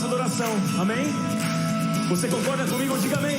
nossa adoração, amém? Você concorda comigo? Diga amém.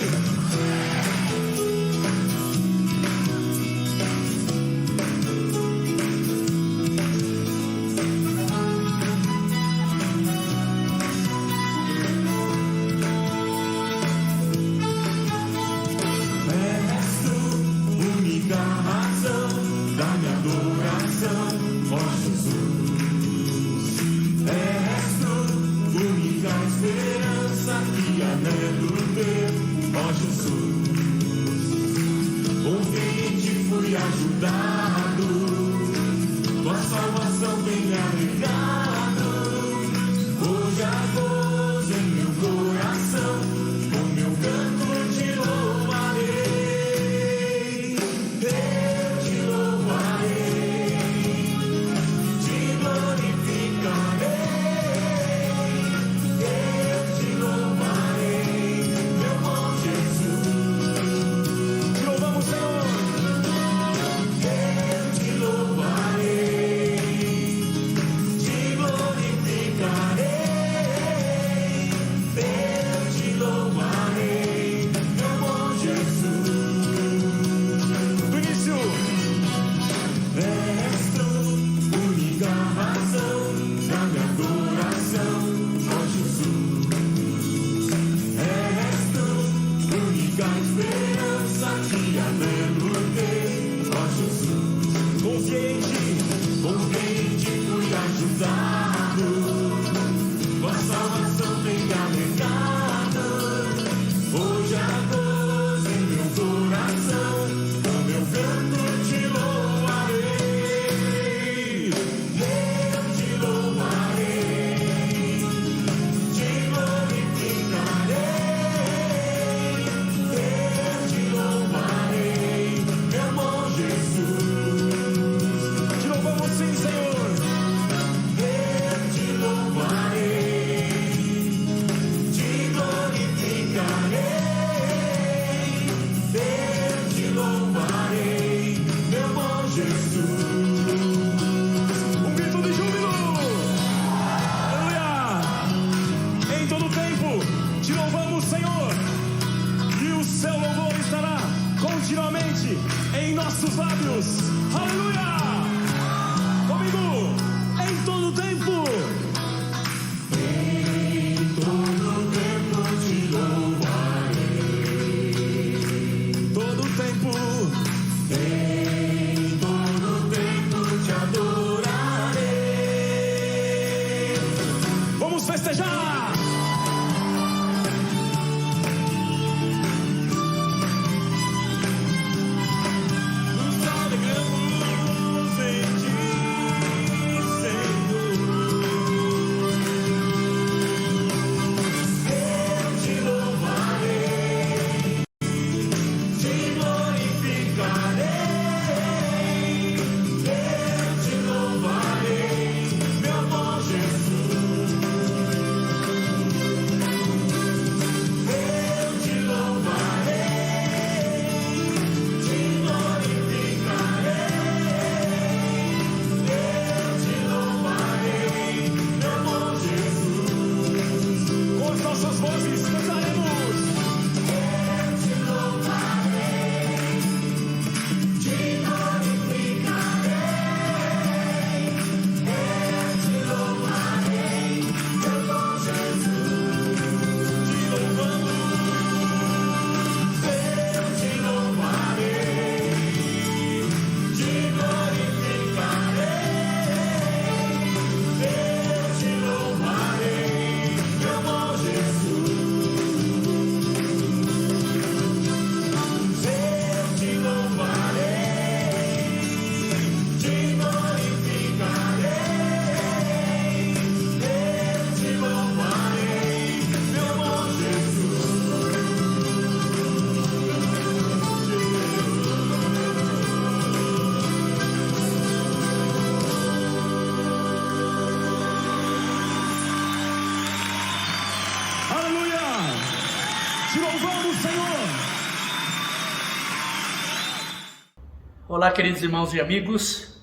Olá, queridos irmãos e amigos.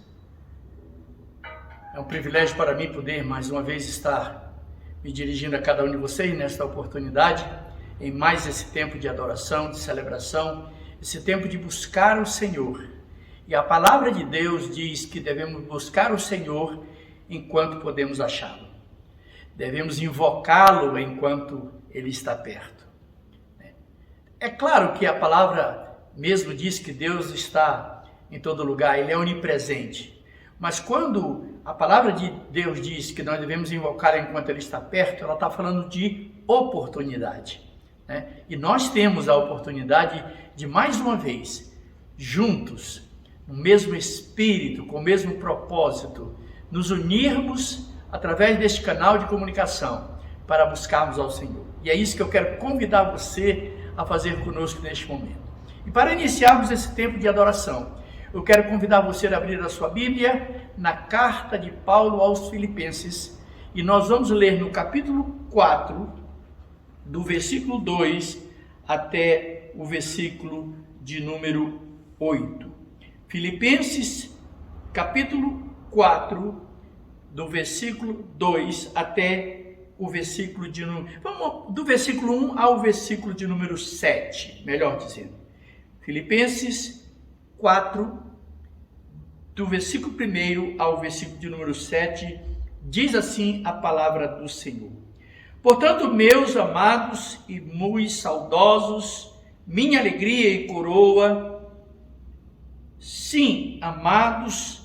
É um privilégio para mim poder mais uma vez estar me dirigindo a cada um de vocês nesta oportunidade, em mais esse tempo de adoração, de celebração, esse tempo de buscar o Senhor. E a palavra de Deus diz que devemos buscar o Senhor enquanto podemos achá-lo. Devemos invocá-lo enquanto Ele está perto. É claro que a palavra mesmo diz que Deus está em todo lugar, Ele é onipresente. Mas quando a palavra de Deus diz que nós devemos invocar enquanto Ele está perto, ela está falando de oportunidade. E nós temos a oportunidade de, mais uma vez, juntos, no mesmo espírito, com o mesmo propósito, nos unirmos através deste canal de comunicação para buscarmos ao Senhor. E é isso que eu quero convidar você a fazer conosco neste momento. E para iniciarmos esse tempo de adoração, eu quero convidar você a abrir a sua Bíblia na carta de Paulo aos Filipenses, e nós vamos ler no capítulo 4, do versículo 2 até o versículo de número 8. Filipenses, capítulo 4, do versículo 2 até o versículo de número... Vamos do versículo 1 ao versículo de número 7, melhor dizendo. Filipenses 4, do versículo 1 ao versículo de número 7, diz assim a palavra do Senhor. Portanto, meus amados e muito saudosos, minha alegria e coroa, sim, amados,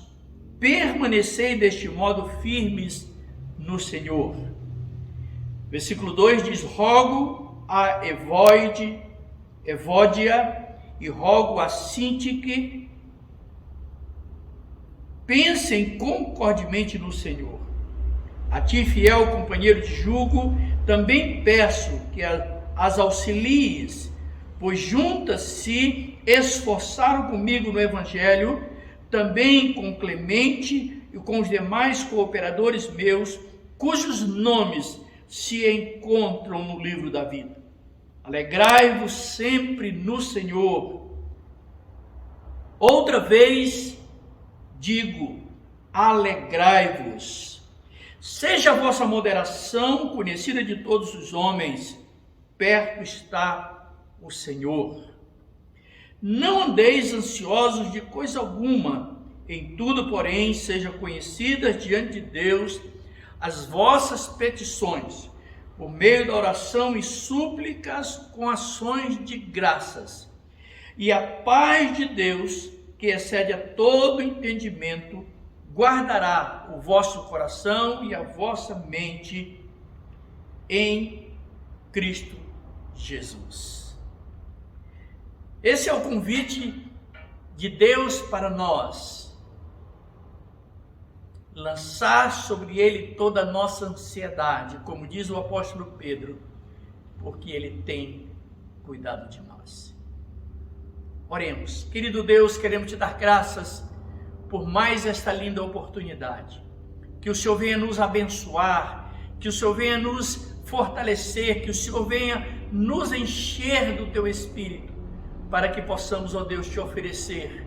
permanecei deste modo firmes no Senhor. Versículo 2 diz, rogo a Evódia e rogo a Sintique, pensem concordemente no Senhor. A ti, fiel companheiro de jugo, também peço que as auxilies, pois juntas se esforçaram comigo no Evangelho, também com Clemente e com os demais cooperadores meus, cujos nomes se encontram no livro da vida. Alegrai-vos sempre no Senhor. Outra vez digo, alegrai-vos. Seja a vossa moderação conhecida de todos os homens, perto está o Senhor. Não andeis ansiosos de coisa alguma, em tudo, porém, sejam conhecidas diante de Deus as vossas petições, por meio da oração e súplicas com ações de graças. E a paz de Deus, que excede a todo entendimento, guardará o vosso coração e a vossa mente em Cristo Jesus. Esse é o convite de Deus para nós. Lançar sobre Ele toda a nossa ansiedade, como diz o apóstolo Pedro, porque Ele tem cuidado de nós. Oremos. Querido Deus, queremos te dar graças por mais esta linda oportunidade. Que o Senhor venha nos abençoar, que o Senhor venha nos fortalecer, que o Senhor venha nos encher do teu Espírito, para que possamos, ó Deus, te oferecer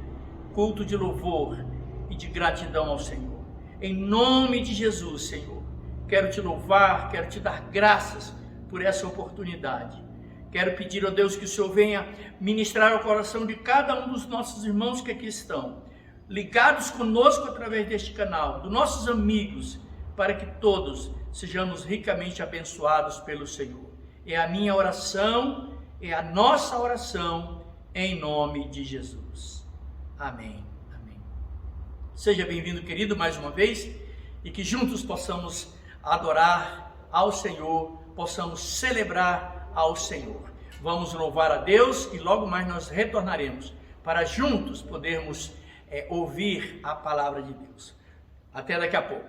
culto de louvor e de gratidão ao Senhor. Em nome de Jesus, Senhor, quero te louvar, quero te dar graças por essa oportunidade. Quero pedir, ó Deus, que o Senhor venha ministrar o coração de cada um dos nossos irmãos que aqui estão, ligados conosco através deste canal, dos nossos amigos, para que todos sejamos ricamente abençoados pelo Senhor. É a minha oração, é a nossa oração, em nome de Jesus. Amém. Amém. Seja bem-vindo, querido, mais uma vez, e que juntos possamos adorar ao Senhor, possamos celebrar ao Senhor. Vamos louvar a Deus e logo mais nós retornaremos para juntos podermos ouvir a palavra de Deus. Até daqui a pouco.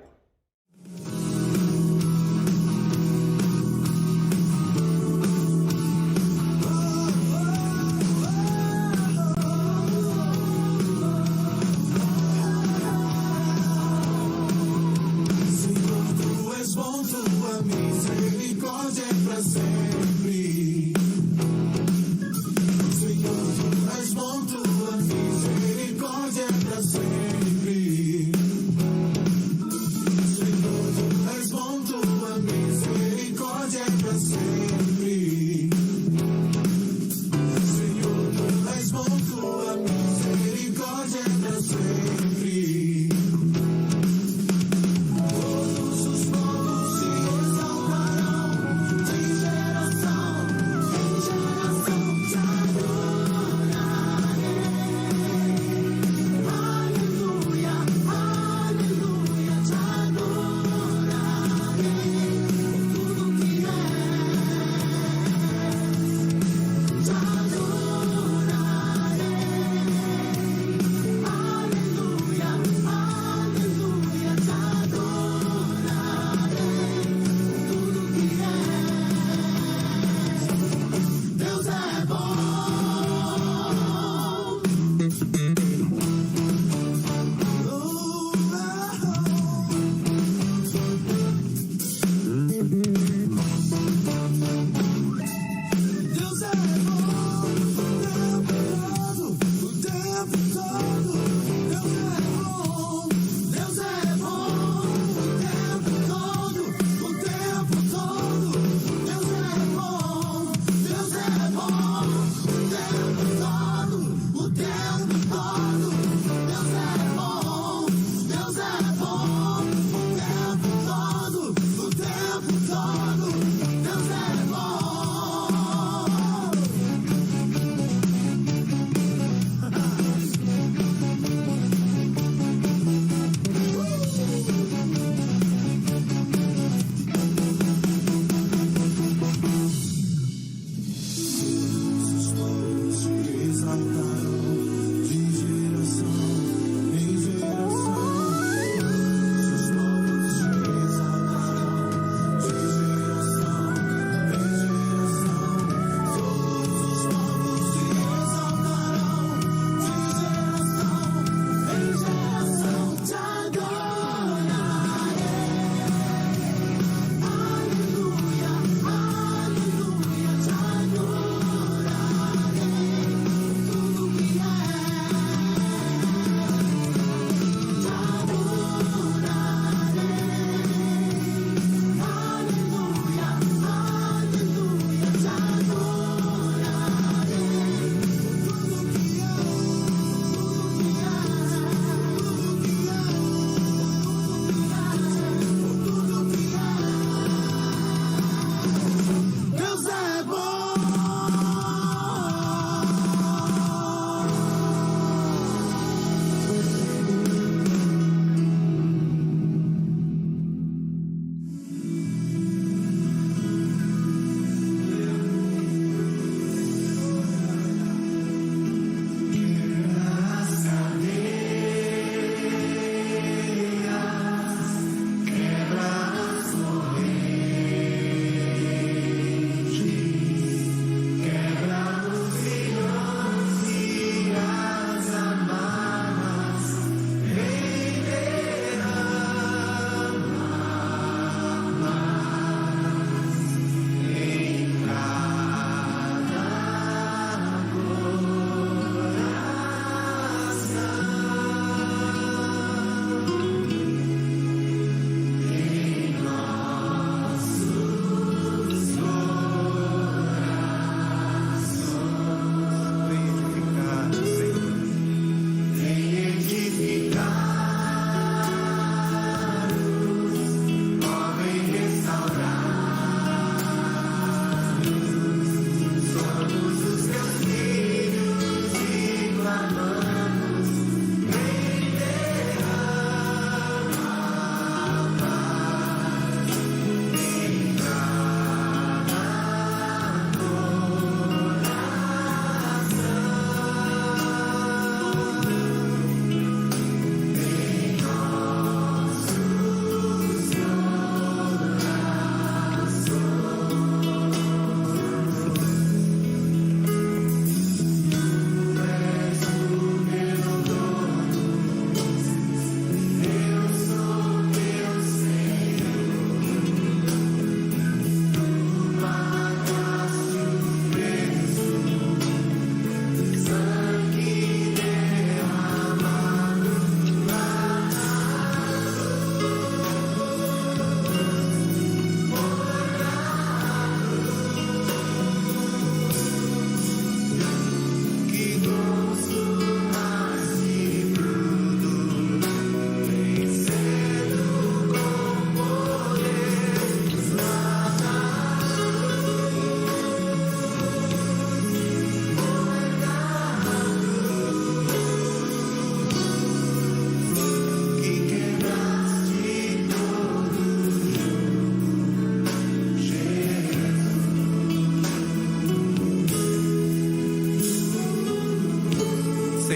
Senhor,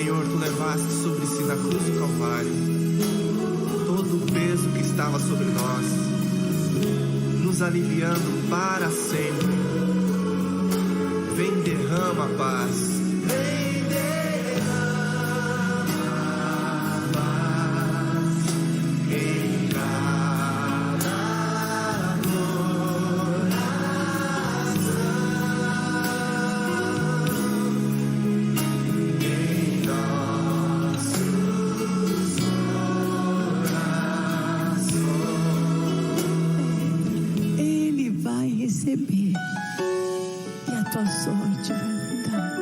Senhor, Tu levaste sobre si na cruz do Calvário todo o peso que estava sobre nós, nos aliviando para sempre. Vem, derrama a paz. Vem, derrama a paz em cada coração, em nossos corações. Ele vai receber e a tua sorte vai mudar.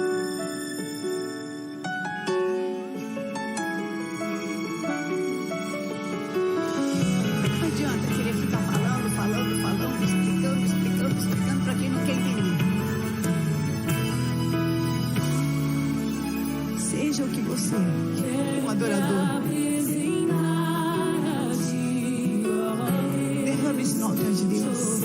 Não adianta querer ficar falando, explicando para quem não quer entender. Seja o que você é, um adorador. Derrame isso no altar de Deus.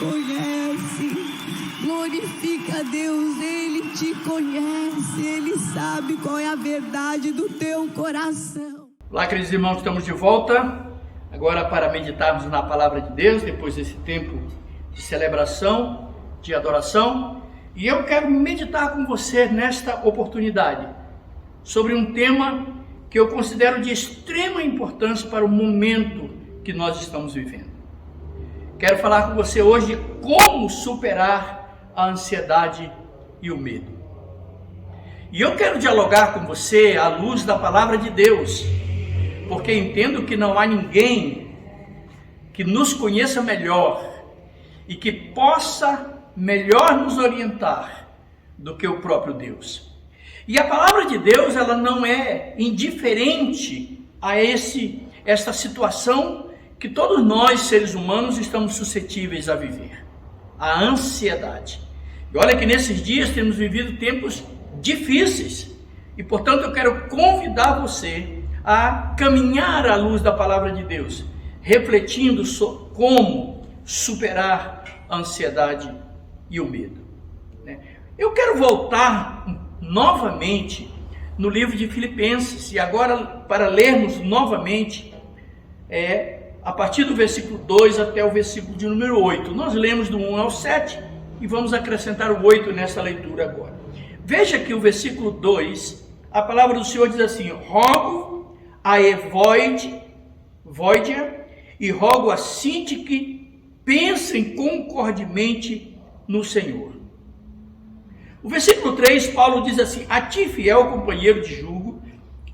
conhece. Glorifica a Deus, Ele te conhece, Ele sabe qual é a verdade do teu coração. Olá, queridos irmãos, estamos de volta agora para meditarmos na palavra de Deus, depois desse tempo de celebração, de adoração. E eu quero meditar com você nesta oportunidade sobre um tema que eu considero de extrema importância para o momento que nós estamos vivendo. Quero falar com você hoje de como superar a ansiedade e o medo. E eu quero dialogar com você à luz da palavra de Deus, porque entendo que não há ninguém que nos conheça melhor e que possa melhor nos orientar do que o próprio Deus. E a palavra de Deus, ela não é indiferente a esta situação que todos nós, seres humanos, estamos suscetíveis a viver. A ansiedade. E olha que nesses dias temos vivido tempos difíceis. E portanto eu quero convidar você a caminhar à luz da palavra de Deus, refletindo sobre como superar a ansiedade e o medo. Eu quero voltar novamente no livro de Filipenses, e agora para lermos novamente a partir do versículo 2 até o versículo de número 8. Nós lemos do 1 ao 7 e vamos acrescentar o 8 nessa leitura agora. Veja que o versículo 2, a palavra do Senhor diz assim: rogo a Evódia e rogo a Sinti que pensem concordemente no Senhor. O versículo 3, Paulo diz assim: a ti, fiel companheiro de jugo,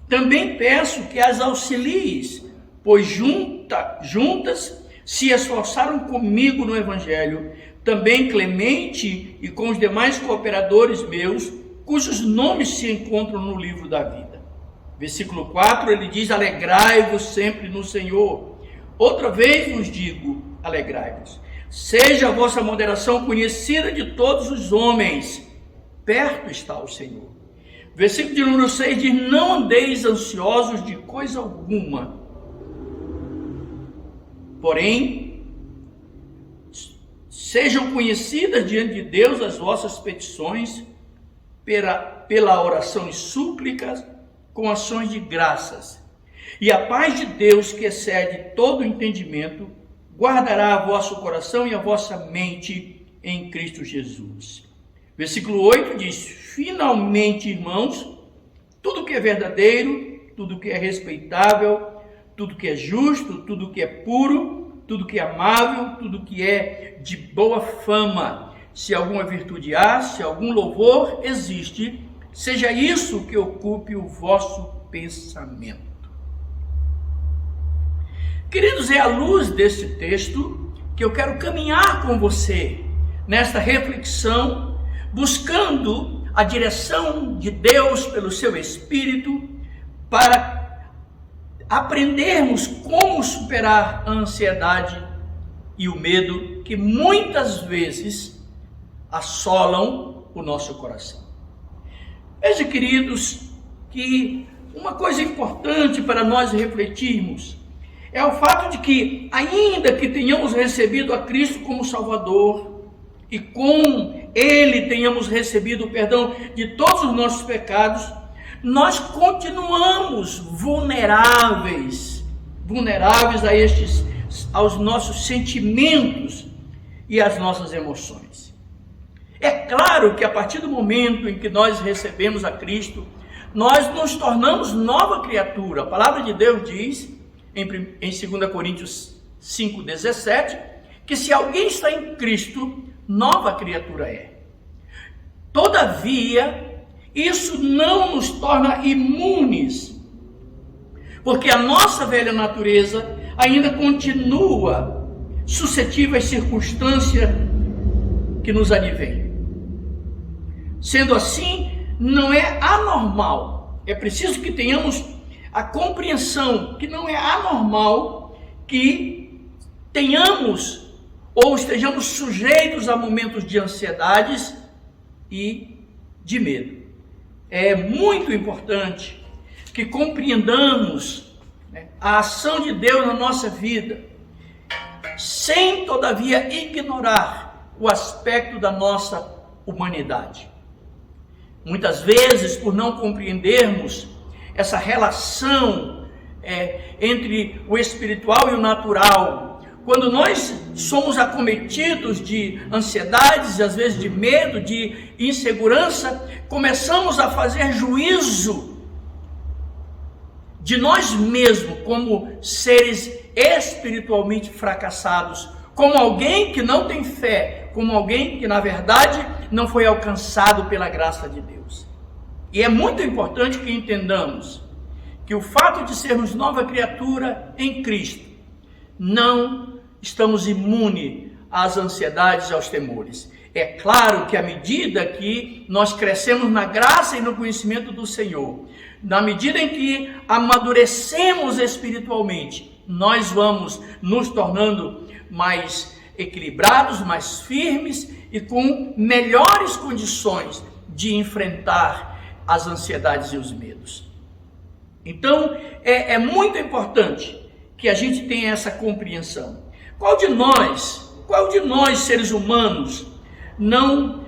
também peço que as auxilies, pois juntas se esforçaram comigo no Evangelho, também Clemente e com os demais cooperadores meus, cujos nomes se encontram no livro da vida. Versículo 4, ele diz: alegrai-vos sempre no Senhor. Outra vez vos digo, alegrai-vos. Seja a vossa moderação conhecida de todos os homens, perto está o Senhor. Versículo de número 6 diz: não andeis ansiosos de coisa alguma, porém, sejam conhecidas diante de Deus as vossas petições, pela oração e súplicas, com ações de graças. E a paz de Deus, que excede todo entendimento, guardará o vosso coração e a vossa mente em Cristo Jesus. Versículo 8 diz: finalmente, irmãos, tudo que é verdadeiro, tudo que é respeitável, tudo que é justo, tudo que é puro, tudo que é amável, tudo que é de boa fama, se alguma virtude há, se algum louvor existe, seja isso que ocupe o vosso pensamento. Queridos, é à luz desse texto que eu quero caminhar com você nesta reflexão, buscando a direção de Deus pelo seu Espírito, para aprendermos como superar a ansiedade e o medo que muitas vezes assolam o nosso coração. Veja, queridos, que uma coisa importante para nós refletirmos é o fato de que, ainda que tenhamos recebido a Cristo como Salvador e com Ele tenhamos recebido o perdão de todos os nossos pecados, nós continuamos vulneráveis aos nossos sentimentos e às nossas emoções. É claro que a partir do momento em que nós recebemos a Cristo, nós nos tornamos nova criatura. A palavra de Deus diz, em 2 Coríntios 5,17, que se alguém está em Cristo, nova criatura é. Todavia, isso não nos torna imunes, porque a nossa velha natureza ainda continua suscetível às circunstâncias que nos advêm. Sendo assim, não é anormal, é preciso que tenhamos a compreensão que não é anormal que tenhamos ou estejamos sujeitos a momentos de ansiedades e de medo. É muito importante que compreendamos a ação de Deus na nossa vida, sem todavia ignorar o aspecto da nossa humanidade. Muitas vezes, por não compreendermos essa relação entre o espiritual e o natural, quando nós somos acometidos de ansiedades, às vezes de medo, de insegurança, começamos a fazer juízo de nós mesmos como seres espiritualmente fracassados, como alguém que não tem fé, como alguém que na verdade não foi alcançado pela graça de Deus. E é muito importante que entendamos que o fato de sermos nova criatura em Cristo, não estamos imunes às ansiedades e aos temores. É claro que à medida que nós crescemos na graça e no conhecimento do Senhor, na medida em que amadurecemos espiritualmente, nós vamos nos tornando mais equilibrados, mais firmes e com melhores condições de enfrentar as ansiedades e os medos. Então, é muito importante que a gente tenha essa compreensão. Qual de nós seres humanos, não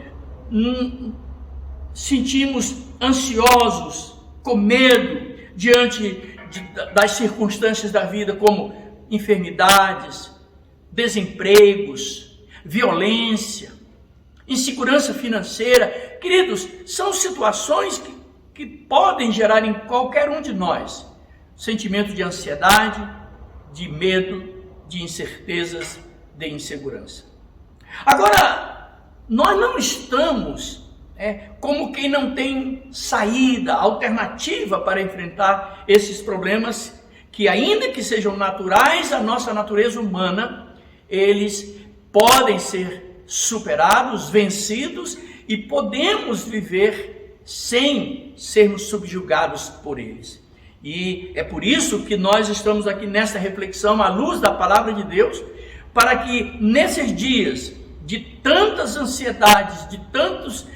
sentimos ansiosos, com medo, diante das circunstâncias da vida, como enfermidades, desempregos, violência, insegurança financeira? Queridos, são situações que podem gerar em qualquer um de nós sentimento de ansiedade, de medo, de incertezas, de insegurança. Agora, nós não estamos como quem não tem saída, alternativa para enfrentar esses problemas que, ainda que sejam naturais à nossa natureza humana, eles podem ser superados, vencidos, e podemos viver sem sermos subjugados por eles. E é por isso que nós estamos aqui nessa reflexão à luz da palavra de Deus, para que nesses dias de tantas ansiedades, de tantos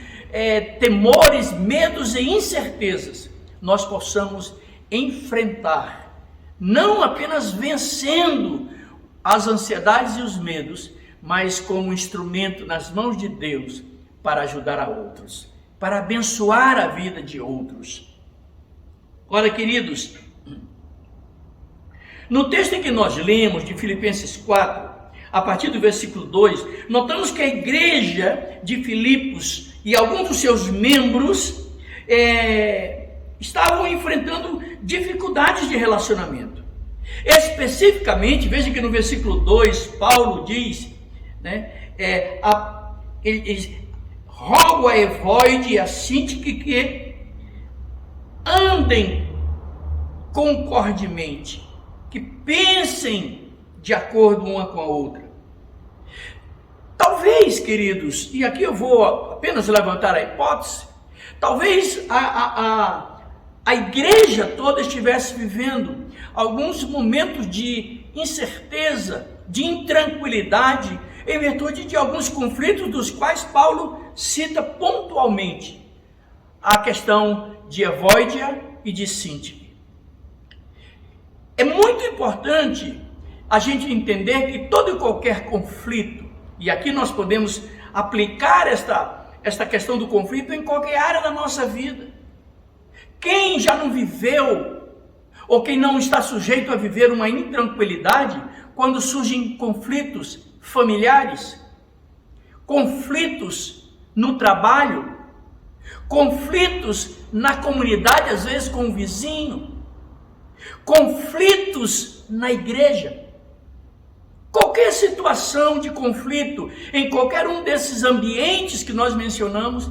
temores, medos e incertezas, nós possamos enfrentar, não apenas vencendo as ansiedades e os medos, mas como instrumento nas mãos de Deus para ajudar a outros, para abençoar a vida de outros. Olha, queridos, no texto em que nós lemos, de Filipenses 4, a partir do versículo 2, notamos que a igreja de Filipos e alguns dos seus membros estavam enfrentando dificuldades de relacionamento. Especificamente, veja que no versículo 2, Paulo diz, rogo a Evóide e a Sintique que andem concordemente, que pensem de acordo uma com a outra. Talvez, queridos, e aqui eu vou apenas levantar a hipótese, talvez a igreja toda estivesse vivendo alguns momentos de incerteza, de intranquilidade, em virtude de alguns conflitos dos quais Paulo cita pontualmente a questão de Evódia e de Sintique. É muito importante a gente entender que todo e qualquer conflito, e aqui nós podemos aplicar esta questão do conflito em qualquer área da nossa vida. Quem já não viveu, ou quem não está sujeito a viver uma intranquilidade, quando surgem conflitos familiares, conflitos no trabalho, conflitos na comunidade, às vezes com o vizinho, conflitos na igreja. Qualquer situação de conflito em qualquer um desses ambientes que nós mencionamos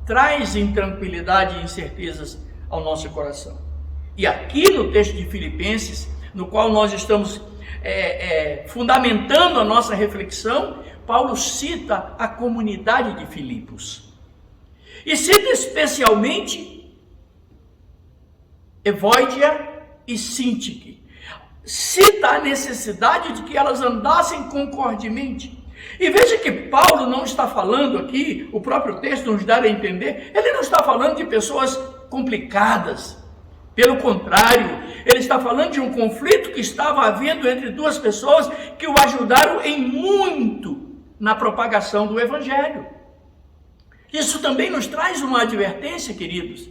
traz intranquilidade e incertezas ao nosso coração. E aqui no texto de Filipenses, no qual nós estamos fundamentando a nossa reflexão, Paulo cita a comunidade de Filipos. E cita especialmente Evódia e Sintique. Cita a necessidade de que elas andassem concordemente. E veja que Paulo não está falando aqui, o próprio texto nos dá a entender, ele não está falando de pessoas complicadas, Pelo contrário, ele está falando de um conflito que estava havendo entre duas pessoas que o ajudaram em muito na propagação do Evangelho. Isso também nos traz uma advertência, queridos,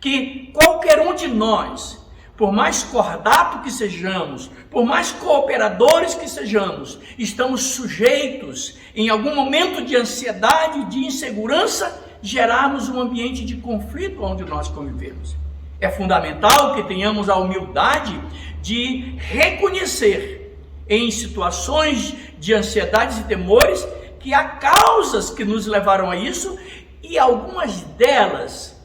que qualquer um de nós, por mais cordato que sejamos, por mais cooperadores que sejamos, estamos sujeitos, em algum momento de ansiedade, de insegurança, gerarmos um ambiente de conflito onde nós convivemos. É fundamental que tenhamos a humildade de reconhecer em situações de ansiedades e temores que há causas que nos levaram a isso e algumas delas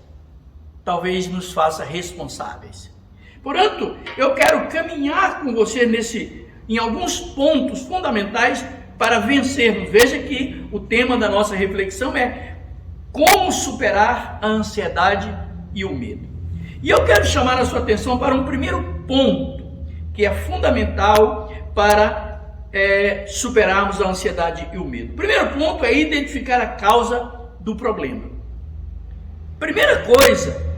talvez nos faça responsáveis. Portanto, eu quero caminhar com você em alguns pontos fundamentais para vencermos. Veja que o tema da nossa reflexão é como superar a ansiedade e o medo. E eu quero chamar a sua atenção para um primeiro ponto que é fundamental para superarmos a ansiedade e o medo. O primeiro ponto é identificar a causa do problema. Primeira coisa,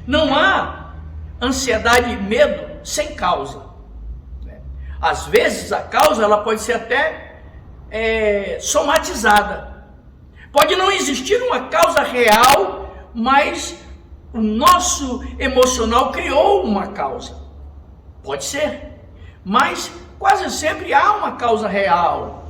não há ansiedade e medo sem causa. Às vezes a causa ela pode ser até somatizada. Pode não existir uma causa real, mas o nosso emocional criou uma causa. Pode ser, mas quase sempre há uma causa real.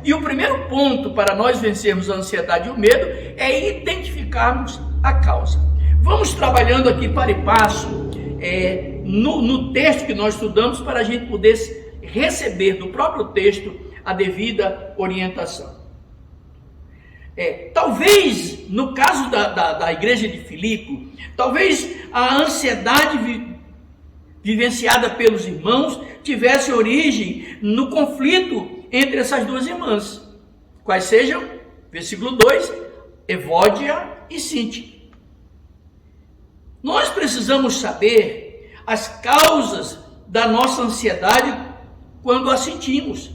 E o primeiro ponto para nós vencermos a ansiedade e o medo é identificarmos a causa. Vamos trabalhando aqui para e passo no texto que nós estudamos para a gente poder receber do próprio texto a devida orientação. Talvez, no caso da igreja de Filipe, talvez a ansiedade vivenciada pelos irmãos tivesse origem no conflito entre essas duas irmãs, quais sejam, versículo 2, Evódia e Sintique. Nós precisamos saber as causas da nossa ansiedade quando a sentimos.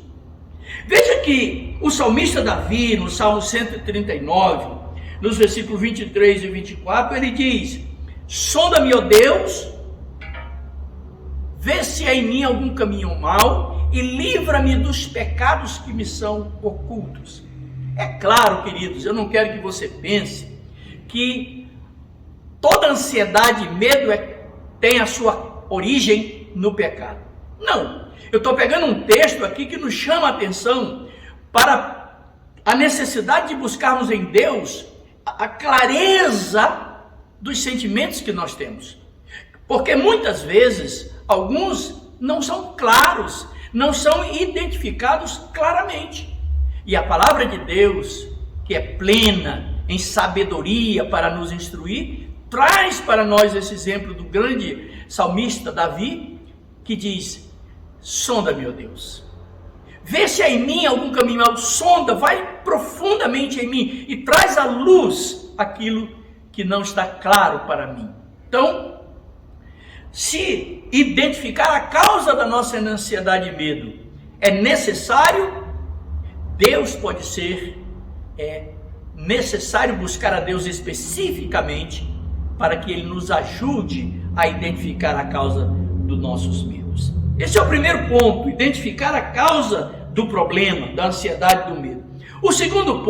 Veja que o salmista Davi, no Salmo 139, nos versículos 23 e 24, ele diz: sonda-me, ó Deus, vê se há em mim algum caminho mau e livra-me dos pecados que me são ocultos. É claro, queridos, eu não quero que você pense que toda ansiedade e medo tem a sua origem no pecado. Não, eu estou pegando um texto aqui que nos chama a atenção para a necessidade de buscarmos em Deus a clareza dos sentimentos que nós temos. Porque muitas vezes, alguns não são claros, não são identificados claramente. E a palavra de Deus, que é plena em sabedoria para nos instruir, traz para nós esse exemplo do grande salmista Davi, que diz: sonda-me, ó Deus, vê se há em mim algum caminho mau, sonda, vai profundamente em mim e traz à luz aquilo que não está claro para mim. Então, se identificar a causa da nossa ansiedade e medo é necessário, Deus pode ser necessário buscar a Deus especificamente para que Ele nos ajude a identificar a causa dos nossos medos. Esse é o primeiro ponto, identificar a causa do problema, da ansiedade e do medo. O segundo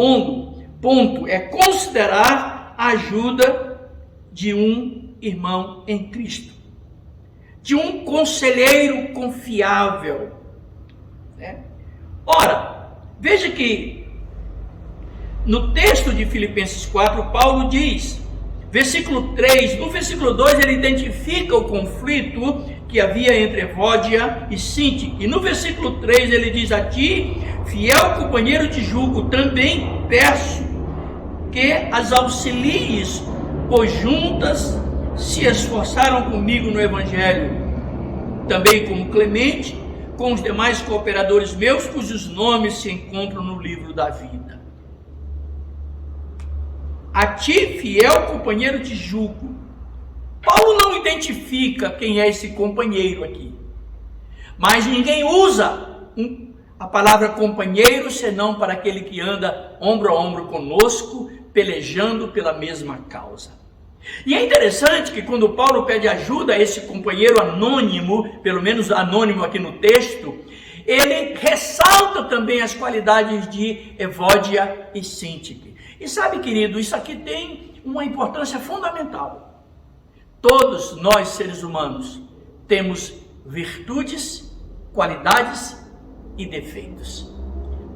ponto é considerar a ajuda de um irmão em Cristo, de um conselheiro confiável. Ora, veja que no texto de Filipenses 4, Paulo diz, versículo 3, no versículo 2 ele identifica o conflito que havia entre Evódia e Sintique, e no versículo 3 ele diz: a ti, fiel companheiro de jugo, também peço que as auxilies, pois juntas se esforçaram comigo no Evangelho, também como Clemente, com os demais cooperadores meus, cujos nomes se encontram no livro da vida. A ti, fiel companheiro de jugo. Paulo não identifica quem é esse companheiro aqui, mas ninguém usa a palavra companheiro senão para aquele que anda ombro a ombro conosco, pelejando pela mesma causa. E é interessante que quando Paulo pede ajuda a esse companheiro anônimo, pelo menos anônimo aqui no texto, ele ressalta também as qualidades de Evódia e Síntique. E sabe, querido, isso aqui tem uma importância fundamental. Todos nós, seres humanos, temos virtudes, qualidades e defeitos.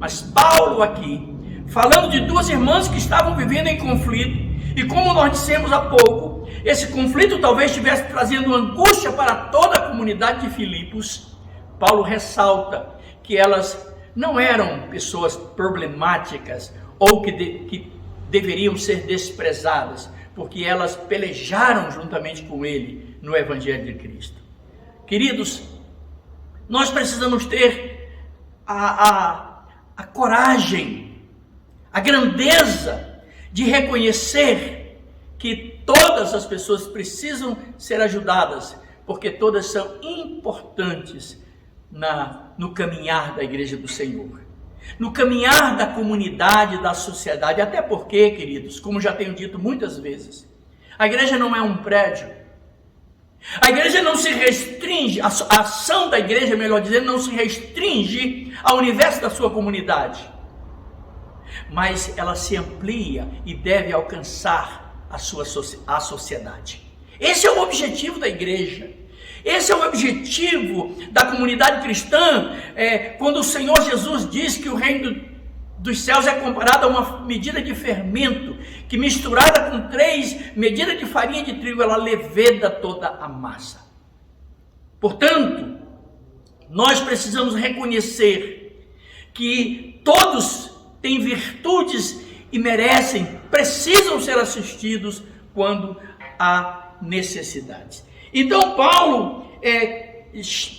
Mas Paulo aqui, falando de duas irmãs que estavam vivendo em conflito, e como nós dissemos há pouco, esse conflito talvez estivesse trazendo angústia para toda a comunidade de Filipos, Paulo ressalta que elas não eram pessoas problemáticas ou que deveriam ser desprezadas, porque elas pelejaram juntamente com ele no Evangelho de Cristo. Queridos, nós precisamos ter a coragem, a grandeza de reconhecer que todas as pessoas precisam ser ajudadas, porque todas são importantes no caminhar da igreja do Senhor, no caminhar da comunidade, da sociedade. Até porque, queridos, como já tenho dito muitas vezes, a igreja não é um prédio. A igreja não se restringe, a ação da igreja, melhor dizendo, não se restringe ao universo da sua comunidade, mas ela se amplia e deve alcançar a sociedade. Esse é o objetivo da igreja. Esse é o objetivo da comunidade cristã, quando o Senhor Jesus diz que o reino dos céus é comparado a uma medida de fermento, que misturada com 3 medidas de farinha de trigo, ela leveda toda a massa. Portanto, nós precisamos reconhecer que todos têm virtudes e precisam ser assistidos quando há necessidades. Então Paulo,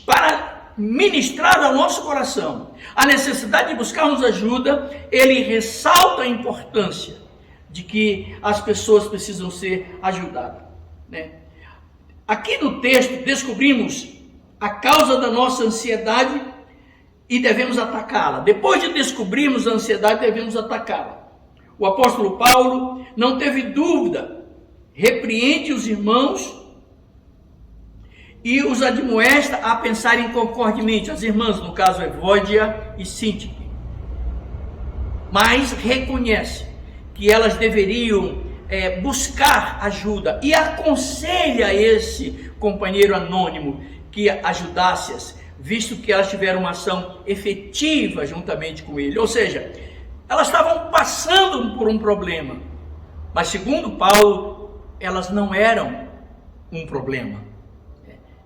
para ministrar ao nosso coração a necessidade de buscarmos ajuda, ele ressalta a importância de que as pessoas precisam ser ajudadas, né? Aqui no texto descobrimos a causa da nossa ansiedade e devemos atacá-la. Depois de descobrirmos a ansiedade, devemos atacá-la. O apóstolo Paulo não teve dúvida, repreende os irmãos e os admoesta a pensarem concordemente, as irmãs, no caso Evódia e Síntique, mas reconhece que elas deveriam buscar ajuda e aconselha esse companheiro anônimo que ajudasse-as, visto que elas tiveram uma ação efetiva juntamente com ele. Ou seja, elas estavam passando por um problema, mas segundo Paulo, elas não eram um problema.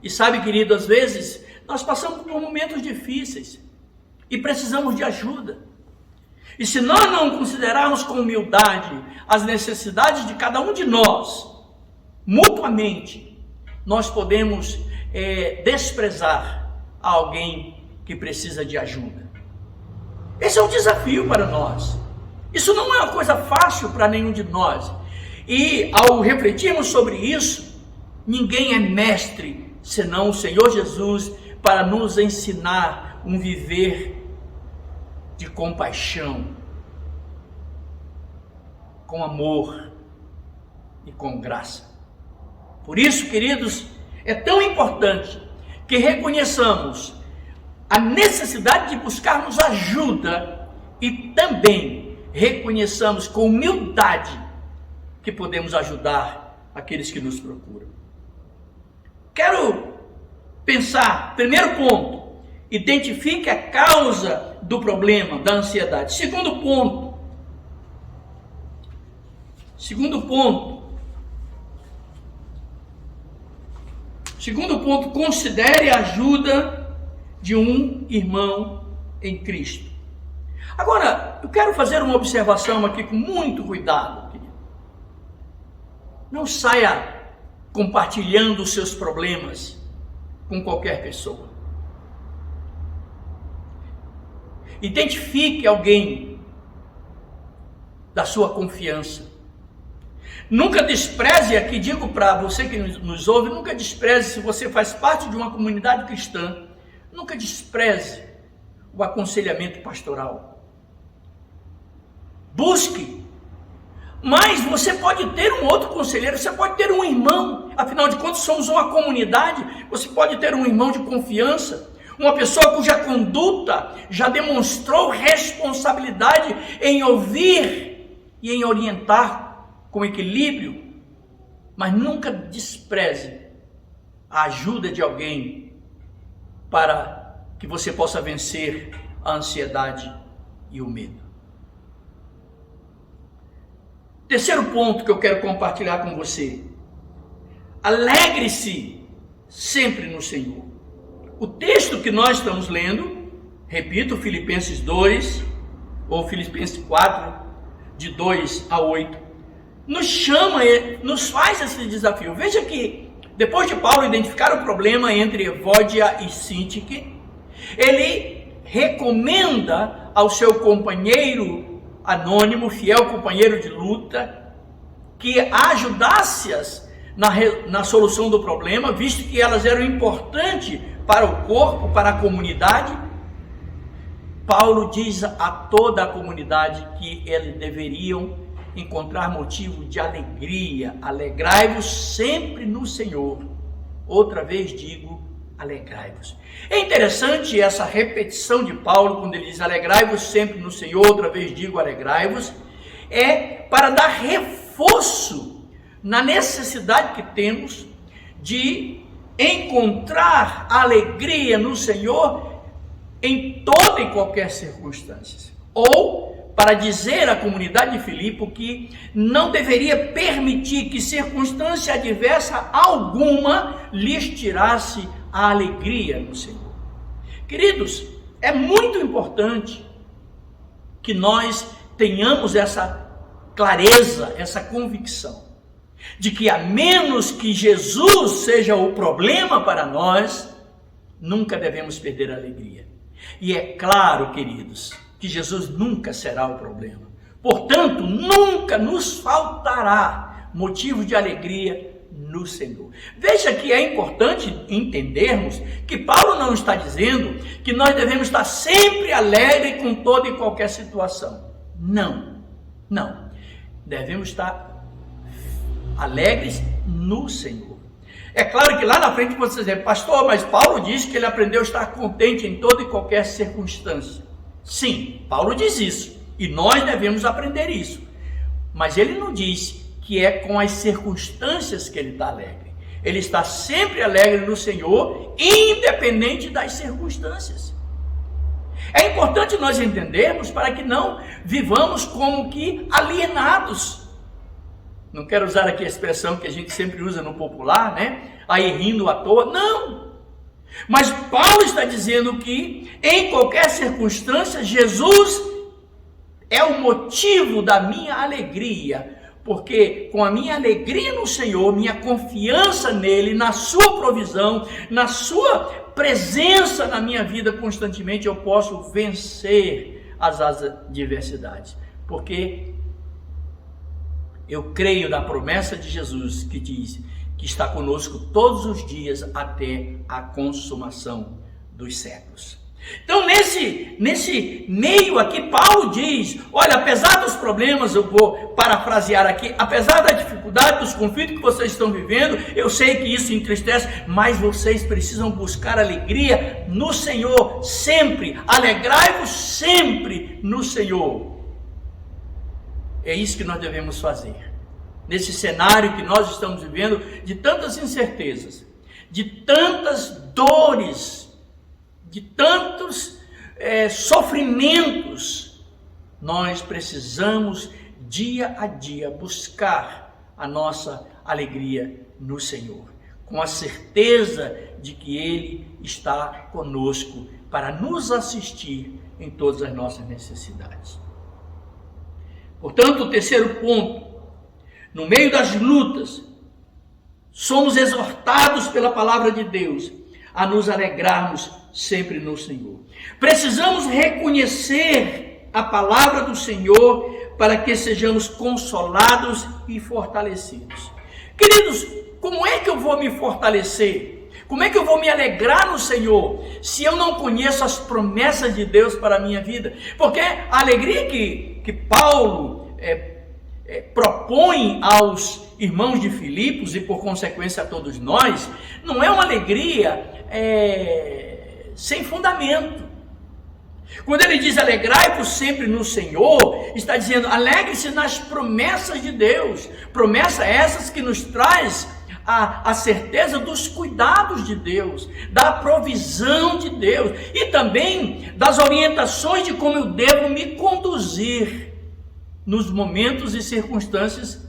E sabe, querido, às vezes nós passamos por momentos difíceis e precisamos de ajuda. E se nós não considerarmos com humildade as necessidades de cada um de nós, mutuamente, nós podemos desprezar alguém que precisa de ajuda. Esse é um desafio para nós. Isso não é uma coisa fácil para nenhum de nós. E ao refletirmos sobre isso, ninguém é mestre senão o Senhor Jesus, para nos ensinar um viver de compaixão, com amor e com graça. Por isso, queridos, é tão importante que reconheçamos a necessidade de buscarmos ajuda e também reconheçamos com humildade que podemos ajudar aqueles que nos procuram. Quero pensar, primeiro ponto, identifique a causa do problema, da ansiedade. Segundo ponto, considere a ajuda de um irmão em Cristo. Agora, eu quero fazer uma observação aqui com muito cuidado, querido. Não saia compartilhando os seus problemas com qualquer pessoa. Identifique alguém da sua confiança. Nunca despreze, aqui digo para você que nos ouve, nunca despreze, se você faz parte de uma comunidade cristã, nunca despreze o aconselhamento pastoral. Busque Mas você pode ter um outro conselheiro, você pode ter um irmão, afinal de contas somos uma comunidade, você pode ter um irmão de confiança, uma pessoa cuja conduta já demonstrou responsabilidade em ouvir e em orientar com equilíbrio, mas nunca despreze a ajuda de alguém para que você possa vencer a ansiedade e o medo. Terceiro ponto que eu quero compartilhar com você: alegre-se sempre no Senhor. O texto que nós estamos lendo, repito, Filipenses 2 ou Filipenses 4, de 2 a 8, nos chama, nos faz esse desafio. Veja que depois de Paulo identificar o problema entre Evódia e Síntique, ele recomenda ao seu companheiro anônimo, fiel companheiro de luta, que ajudasse-as na solução do problema, visto que elas eram importantes para o corpo, para a comunidade. Paulo diz a toda a comunidade que eles deveriam encontrar motivo de alegria. Alegrai-vos sempre no Senhor. Outra vez digo, alegrai-vos. É interessante essa repetição de Paulo, quando ele diz alegrai-vos sempre no Senhor, outra vez digo alegrai-vos, é para dar reforço na necessidade que temos de encontrar alegria no Senhor em toda e qualquer circunstância. Ou para dizer à comunidade de Filipe que não deveria permitir que circunstância adversa alguma lhes tirasse a alegria no Senhor. Queridos, é muito importante que nós tenhamos essa clareza, essa convicção, de que a menos que Jesus seja o problema para nós, nunca devemos perder a alegria. E é claro, queridos, que Jesus nunca será o problema. Portanto, nunca nos faltará motivo de alegria no Senhor. Veja que é importante entendermos que Paulo não está dizendo que nós devemos estar sempre alegres com toda e qualquer situação. Não. Devemos estar alegres no Senhor. É claro que lá na frente você dizer, pastor, mas Paulo diz que ele aprendeu a estar contente em toda e qualquer circunstância. Sim, Paulo diz isso, e nós devemos aprender isso. Mas ele não diz que é com as circunstâncias que ele está alegre. Ele está sempre alegre no Senhor, independente das circunstâncias. É importante nós entendermos para que não vivamos como que alienados. Não quero usar aqui a expressão que a gente sempre usa no popular, né? Aí rindo à toa. Não! Mas Paulo está dizendo que em qualquer circunstância, Jesus é o motivo da minha alegria. Porque com a minha alegria no Senhor, minha confiança nele, na sua provisão, na sua presença na minha vida constantemente, eu posso vencer as adversidades. Porque eu creio na promessa de Jesus que diz que está conosco todos os dias até a consumação dos séculos. Então nesse meio aqui Paulo diz, olha, apesar dos problemas, eu vou parafrasear aqui, apesar da dificuldade, dos conflitos que vocês estão vivendo, eu sei que isso entristece, mas vocês precisam buscar alegria no Senhor sempre, alegrai-vos sempre no Senhor. É isso que nós devemos fazer, nesse cenário que nós estamos vivendo, de tantas incertezas, de tantas dores, de tantos sofrimentos. Nós precisamos dia a dia buscar a nossa alegria no Senhor, com a certeza de que Ele está conosco para nos assistir em todas as nossas necessidades. Portanto, o terceiro ponto, no meio das lutas, somos exortados pela palavra de Deus a nos alegrarmos sempre no Senhor. Precisamos reconhecer a palavra do Senhor para que sejamos consolados e fortalecidos. Queridos, como é que eu vou me fortalecer? Como é que eu vou me alegrar no Senhor se eu não conheço as promessas de Deus para a minha vida? Porque a alegria que Paulo propõe aos irmãos de Filipos e por consequência a todos nós, não é uma alegria sem fundamento. Quando ele diz alegrai-vos sempre no Senhor, está dizendo alegre-se nas promessas de Deus, promessas essas que nos traz a certeza dos cuidados de Deus, da provisão de Deus e também das orientações de como eu devo me conduzir nos momentos e circunstâncias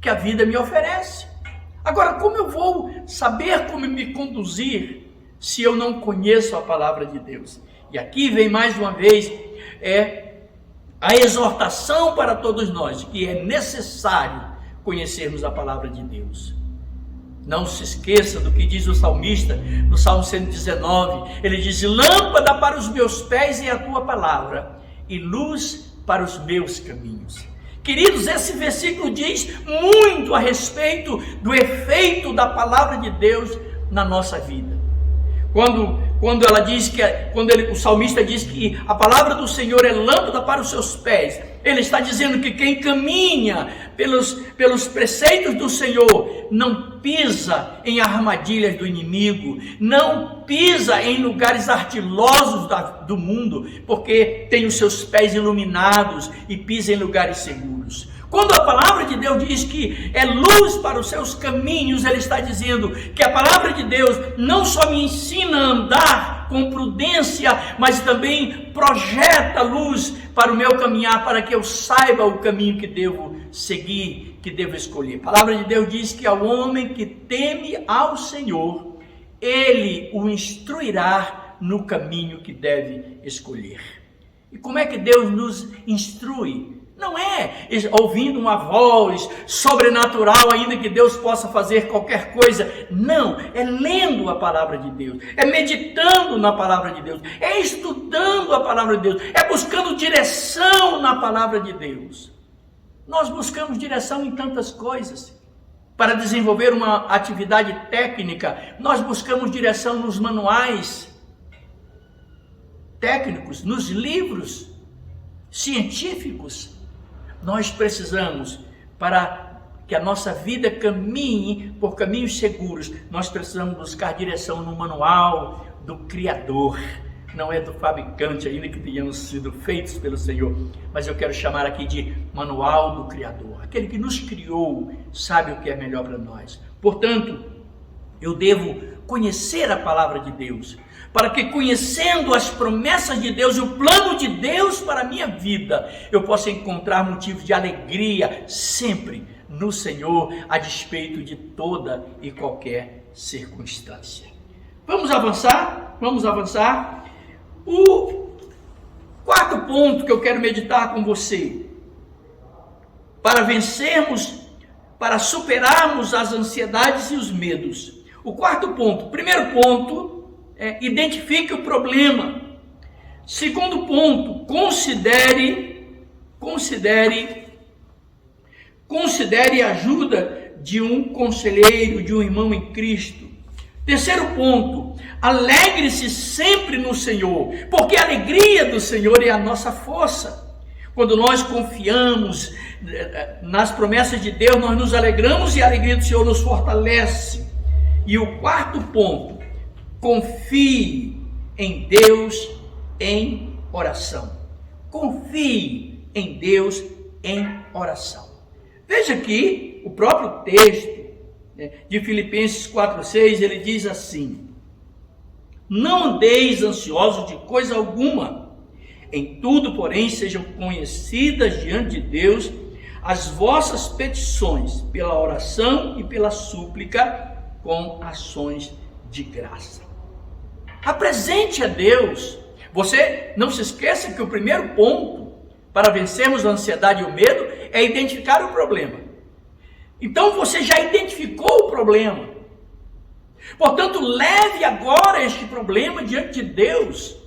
que a vida me oferece. Agora, como eu vou saber como me conduzir se eu não conheço a palavra de Deus? E aqui vem mais uma vez a exortação para todos nós, que é necessário conhecermos a palavra de Deus. Não se esqueça do que diz o salmista no Salmo 119, ele diz: lâmpada para os meus pés é a tua palavra, e luz para os meus caminhos. Queridos, esse versículo diz muito a respeito do efeito da palavra de Deus na nossa vida. Quando ela diz o salmista diz que a palavra do Senhor é lâmpada para os seus pés, ele está dizendo que quem caminha pelos preceitos do Senhor não pisa em armadilhas do inimigo, não pisa em lugares ardilosos do mundo, porque tem os seus pés iluminados e pisa em lugares seguros. Quando a palavra de Deus diz que é luz para os seus caminhos, ele está dizendo que a palavra de Deus não só me ensina a andar com prudência, mas também projeta luz para o meu caminhar, para que eu saiba o caminho que devo seguir, que devo escolher. A palavra de Deus diz que ao homem que teme ao Senhor, ele o instruirá no caminho que deve escolher. E como é que Deus nos instrui? Não é ouvindo uma voz sobrenatural, ainda que Deus possa fazer qualquer coisa. Não, é lendo a palavra de Deus, é meditando na palavra de Deus, é estudando a palavra de Deus, é buscando direção na palavra de Deus. Nós buscamos direção em tantas coisas. Para desenvolver uma atividade técnica, nós buscamos direção nos manuais técnicos, nos livros científicos. Nós precisamos, para que a nossa vida caminhe por caminhos seguros, nós precisamos buscar direção no manual do Criador. Não é do fabricante, ainda que tenhamos sido feitos pelo Senhor, mas eu quero chamar aqui de manual do Criador. Aquele que nos criou sabe o que é melhor para nós. Portanto, eu devo conhecer a palavra de Deus, para que, conhecendo as promessas de Deus e o plano de Deus para a minha vida, eu possa encontrar motivos de alegria sempre no Senhor, a despeito de toda e qualquer circunstância. Vamos avançar? O quarto ponto que eu quero meditar com você, para vencermos, para superarmos as ansiedades e os medos. O quarto ponto, primeiro ponto, identifique o problema. Segundo ponto, considere a ajuda de um conselheiro, de um irmão em Cristo. Terceiro ponto, alegre-se sempre no Senhor, porque a alegria do Senhor é a nossa força. Quando nós confiamos nas promessas de Deus, nós nos alegramos e a alegria do Senhor nos fortalece. E o quarto ponto, confie em Deus em oração. Confie em Deus em oração. Veja aqui o próprio texto de Filipenses 4,6, ele diz assim: não andeis ansiosos de coisa alguma, em tudo, porém, sejam conhecidas diante de Deus as vossas petições, pela oração e pela súplica, com ações de graça. Apresente a Deus. Você não se esqueça que o primeiro ponto para vencermos a ansiedade e o medo é identificar o problema. Então você já identificou o problema. Portanto, leve agora este problema diante de Deus,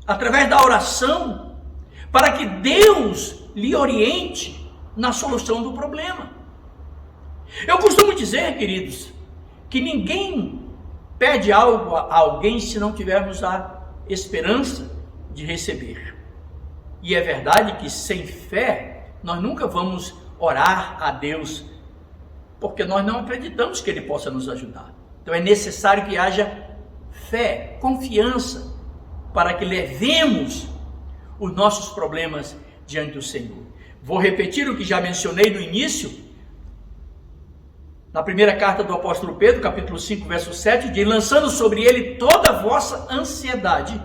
através da oração, para que Deus lhe oriente na solução do problema. Eu costumo dizer, queridos, que ninguém pede algo a alguém se não tivermos a esperança de receber. E é verdade que sem fé nós nunca vamos orar a Deus, porque nós não acreditamos que Ele possa nos ajudar. Então é necessário que haja fé, confiança, para que levemos os nossos problemas diante do Senhor. Vou repetir o que já mencionei no início, na primeira carta do apóstolo Pedro, capítulo 5, verso 7, diz: lançando sobre Ele toda a vossa ansiedade,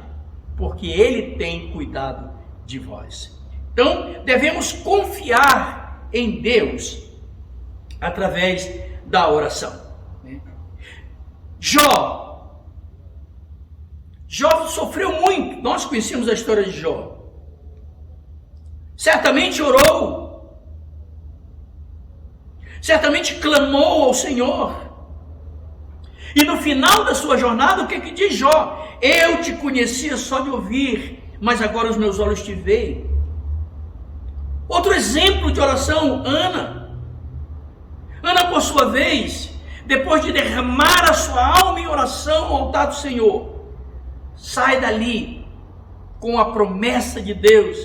porque Ele tem cuidado de vós. Então, devemos confiar em Deus através da oração. Jó sofreu muito. Nós conhecemos a história de Jó. Certamente orou, certamente clamou ao Senhor. E no final da sua jornada, o que diz Jó? Eu te conhecia só de ouvir, mas agora os meus olhos te veem. Outro exemplo de oração, Ana, por sua vez, depois de derramar a sua alma em oração ao altar do Senhor, sai dali com a promessa de Deus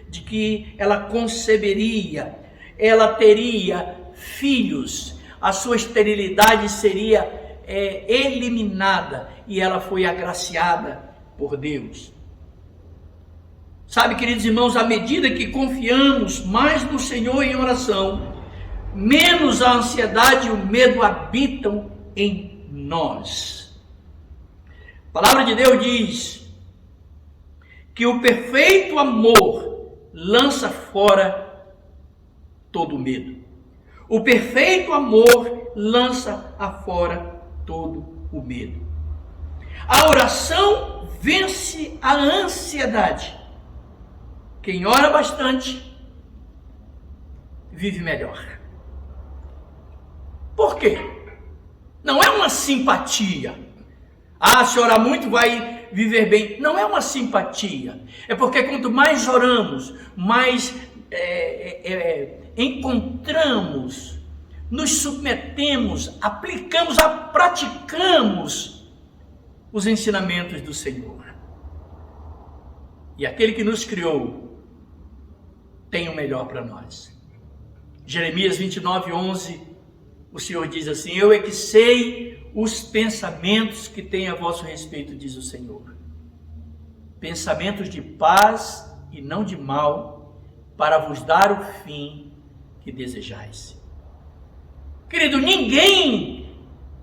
de que ela conceberia, ela teria filhos, a sua esterilidade seria eliminada, e ela foi agraciada por Deus. Sabe, queridos irmãos, à medida que confiamos mais no Senhor em oração, menos a ansiedade e o medo habitam em nós. A palavra de Deus diz que o perfeito amor lança fora todo medo. O perfeito amor lança afora todo o medo. A oração vence a ansiedade. Quem ora bastante vive melhor. Por quê? Não é uma simpatia. Se orar muito vai viver bem. Não é uma simpatia. É porque quanto mais oramos, mais encontramos, nos submetemos, aplicamos, praticamos os ensinamentos do Senhor. E aquele que nos criou tem o melhor para nós. Jeremias 29:11, o Senhor diz assim: eu é que sei os pensamentos que tenho a vosso respeito, diz o Senhor. Pensamentos de paz e não de mal, para vos dar o fim que desejais. Querido, ninguém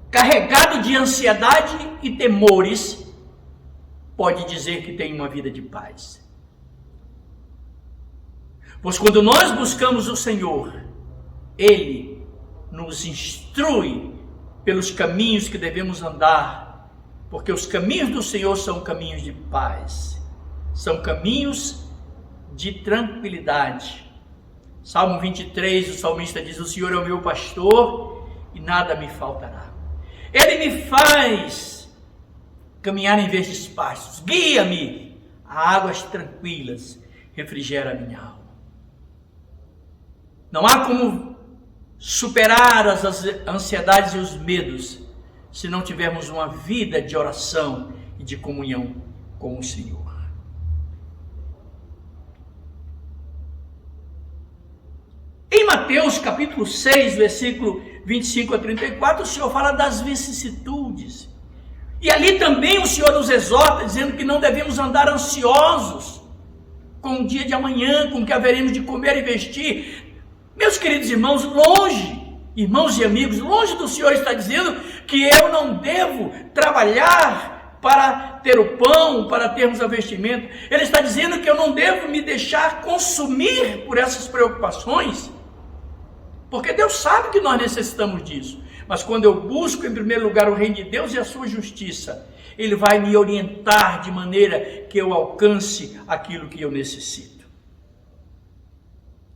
carregado de ansiedade e temores pode dizer que tem uma vida de paz. Pois quando nós buscamos o Senhor, Ele nos instrui pelos caminhos que devemos andar, porque os caminhos do Senhor são caminhos de paz, são caminhos de tranquilidade. Salmo 23, o salmista diz: o Senhor é o meu pastor e nada me faltará. Ele me faz caminhar em verdes pastos, guia-me a águas tranquilas, refrigera a minha alma. Não há como superar as ansiedades e os medos se não tivermos uma vida de oração e de comunhão com o Senhor. Em Mateus capítulo 6, versículo 25 a 34, o Senhor fala das vicissitudes. E ali também o Senhor nos exorta, dizendo que não devemos andar ansiosos com o dia de amanhã, com o que haveremos de comer e vestir. Meus queridos irmãos, longe, irmãos e amigos, longe do Senhor está dizendo que eu não devo trabalhar para ter o pão, para termos a vestimenta. Ele está dizendo que eu não devo me deixar consumir por essas preocupações, porque Deus sabe que nós necessitamos disso. Mas quando eu busco em primeiro lugar o reino de Deus e a sua justiça, Ele vai me orientar de maneira que eu alcance aquilo que eu necessito.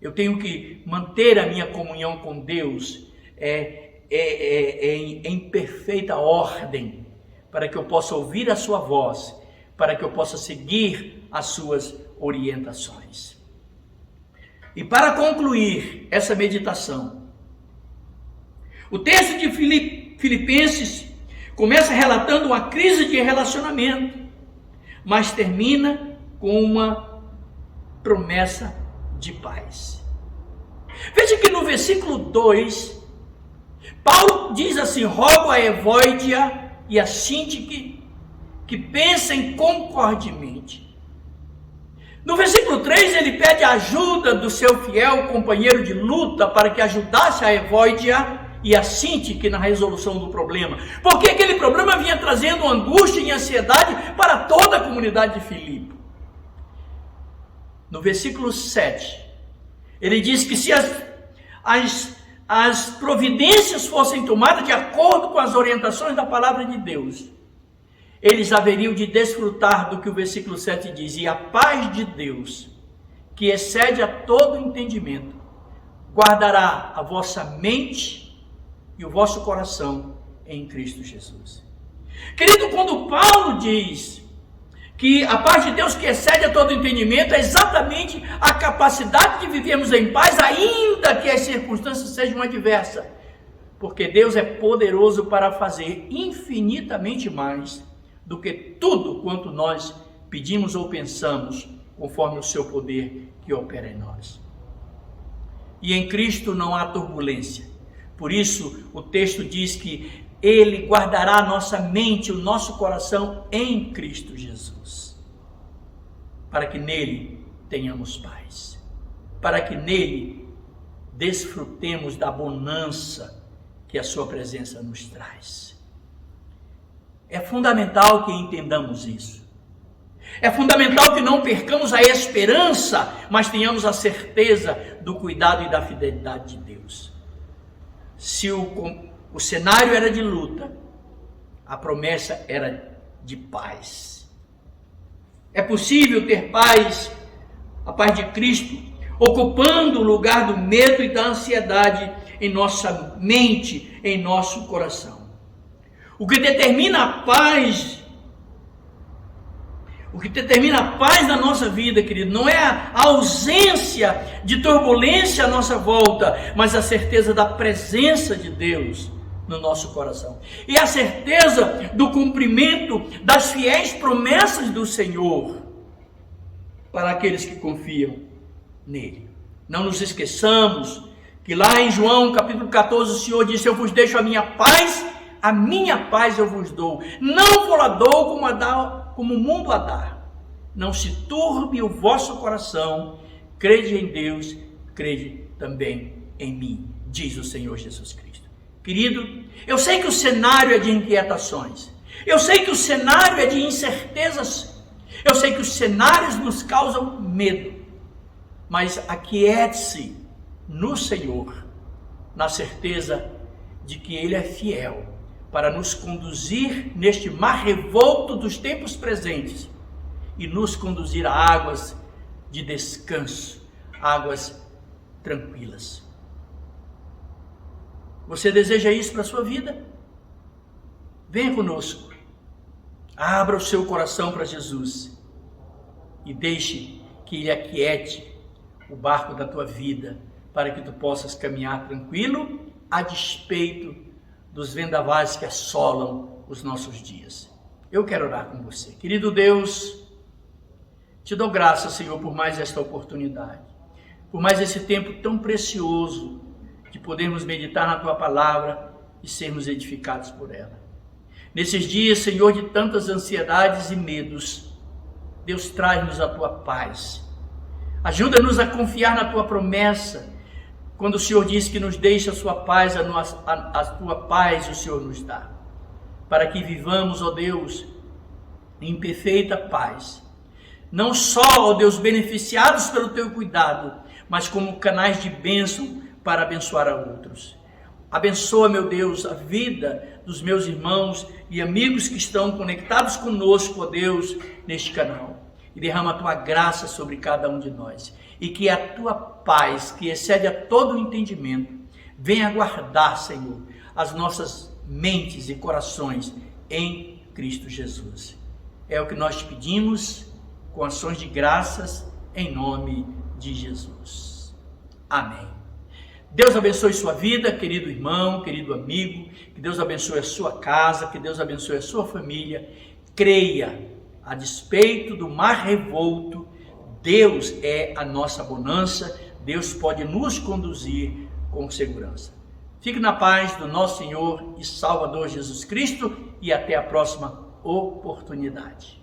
Eu tenho que manter a minha comunhão com Deus em perfeita ordem, para que eu possa ouvir a sua voz, para que eu possa seguir as suas orientações. E para concluir essa meditação, o texto de Filipenses começa relatando uma crise de relacionamento, mas termina com uma promessa de paz. Veja que no versículo 2, Paulo diz assim: rogo a Evódia e a Síntique que pensem concordemente. No versículo 3, ele pede a ajuda do seu fiel companheiro de luta para que ajudasse a Evódia e a Síntique na resolução do problema, porque aquele problema vinha trazendo angústia e ansiedade para toda a comunidade de Filipe. No versículo 7, ele diz que se as providências fossem tomadas de acordo com as orientações da palavra de Deus, eles haveriam de desfrutar do que o versículo 7 diz: e a paz de Deus, que excede a todo entendimento, guardará a vossa mente e o vosso coração em Cristo Jesus. Querido, quando Paulo diz que a paz de Deus que excede a todo entendimento é exatamente a capacidade de vivermos em paz, ainda que as circunstâncias sejam adversas, porque Deus é poderoso para fazer infinitamente mais do que tudo quanto nós pedimos ou pensamos, conforme o seu poder que opera em nós. E em Cristo não há turbulência. Por isso o texto diz que Ele guardará a nossa mente, o nosso coração em Cristo Jesus, para que nele tenhamos paz, para que nele desfrutemos da bonança que a sua presença nos traz. É fundamental que entendamos isso. É fundamental que não percamos a esperança, mas tenhamos a certeza do cuidado e da fidelidade de Deus. Se o cenário era de luta, a promessa era de paz. É possível ter paz, a paz de Cristo, ocupando o lugar do medo e da ansiedade em nossa mente, em nosso coração. O que determina a paz na nossa vida, querido, não é a ausência de turbulência à nossa volta, mas a certeza da presença de Deus no nosso coração. E a certeza do cumprimento das fiéis promessas do Senhor para aqueles que confiam nele. Não nos esqueçamos que lá em João capítulo 14 o Senhor disse: eu vos deixo a minha paz eu vos dou. Não vou lá dou como o mundo a dá. Não se turbe o vosso coração, crede em Deus, crede também em mim, diz o Senhor Jesus Cristo. Querido, eu sei que o cenário é de inquietações, eu sei que o cenário é de incertezas, eu sei que os cenários nos causam medo, mas aquiete-se no Senhor, na certeza de que Ele é fiel para nos conduzir neste mar revolto dos tempos presentes e nos conduzir a águas de descanso, águas tranquilas. Você deseja isso para a sua vida? Venha conosco, abra o seu coração para Jesus e deixe que Ele aquiete o barco da tua vida, para que tu possas caminhar tranquilo a despeito dos vendavais que assolam os nossos dias. Eu quero orar com você. Querido Deus, te dou graças, Senhor, por mais esta oportunidade, por mais esse tempo tão precioso de podermos meditar na tua palavra e sermos edificados por ela. Nesses dias, Senhor, de tantas ansiedades e medos, Deus, traz-nos a tua paz. Ajuda-nos a confiar na tua promessa, quando o Senhor diz que nos deixa a sua paz, a tua paz o Senhor nos dá, para que vivamos, ó Deus, em perfeita paz, não só, ó Deus, beneficiados pelo teu cuidado, mas como canais de bênção para abençoar a outros. Abençoa, meu Deus, a vida dos meus irmãos e amigos que estão conectados conosco, ó Deus, neste canal, e derrama a tua graça sobre cada um de nós. E que a tua paz, que excede a todo o entendimento, venha guardar, Senhor, as nossas mentes e corações em Cristo Jesus. É o que nós te pedimos, com ações de graças, em nome de Jesus. Amém. Deus abençoe sua vida, querido irmão, querido amigo. Que Deus abençoe a sua casa, que Deus abençoe a sua família. Creia, a despeito do mar revolto, Deus é a nossa bonança, Deus pode nos conduzir com segurança. Fique na paz do nosso Senhor e Salvador Jesus Cristo e até a próxima oportunidade.